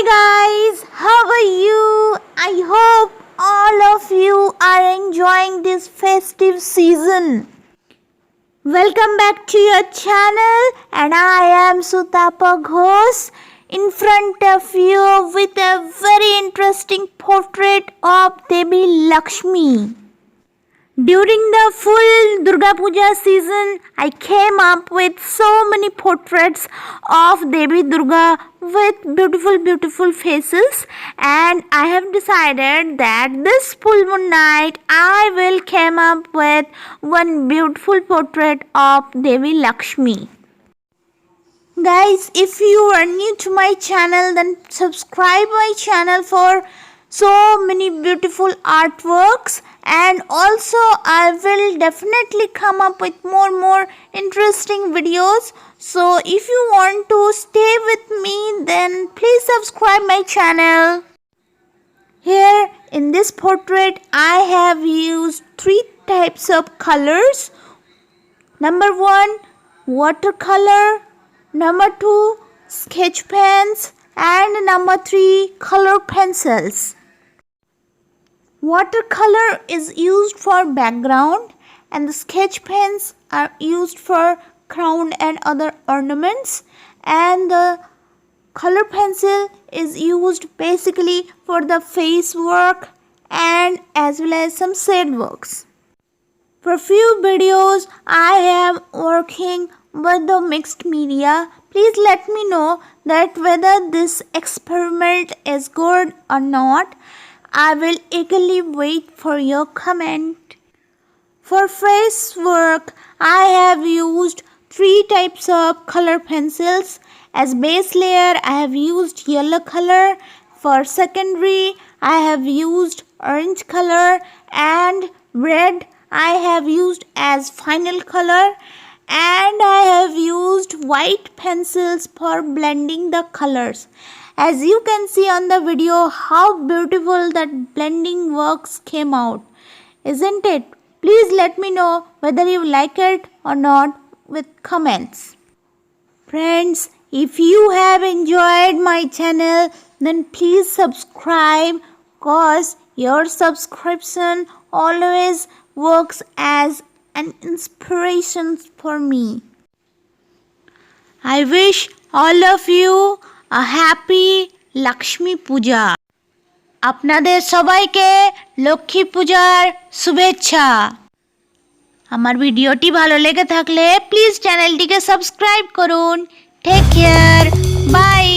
Hi guys, how are you? I hope all of you are enjoying this festive season. Welcome back to your channel, and I am Sutapa Ghosh in front of you with a very interesting portrait of Devi Laxmi. During the full Durga Puja season, I came up with so many portraits of Devi Durga with beautiful faces, and I have decided that this full moon night I will come up with one beautiful portrait of Devi Laxmi. Guys, if you are new to my channel, then subscribe my channel for so many beautiful artworks, and also I will definitely come up with more interesting videos. So if you want to stay with me, then please subscribe my channel. Here in this portrait I have used three types of colors. Number 1, watercolor. Number 2, sketch pens, and number 3, color pencils. Watercolor is used for background, and the sketch pens are used for crown and other ornaments, and the color pencil is used basically for the face work and as well as some shade works. For few videos I am working with the mixed media. Please let me know that whether this experiment is good or not. I will eagerly wait for your comment. For face work, I have used 3 types of color pencils. As base layer, I have used yellow color. For secondary, I have used orange color, and red I have used as final color, and I have used white pencils for blending the colors. As you can see on the video how beautiful that blending works came out, isn't it? Please let me know whether you like it or not with comments. Friends, if you have enjoyed my channel, then please subscribe, cause your subscription always works as an inspiration for me. I wish all of you a happy Laxmi Puja. আপনাদের সবাইকে লক্ষ্মী পূজার শুভেচ্ছা। আমার ভিডিওটি ভালো লেগে থাকলে please চ্যানেলটিকে সাবস্ক্রাইব করুন। Take care, by.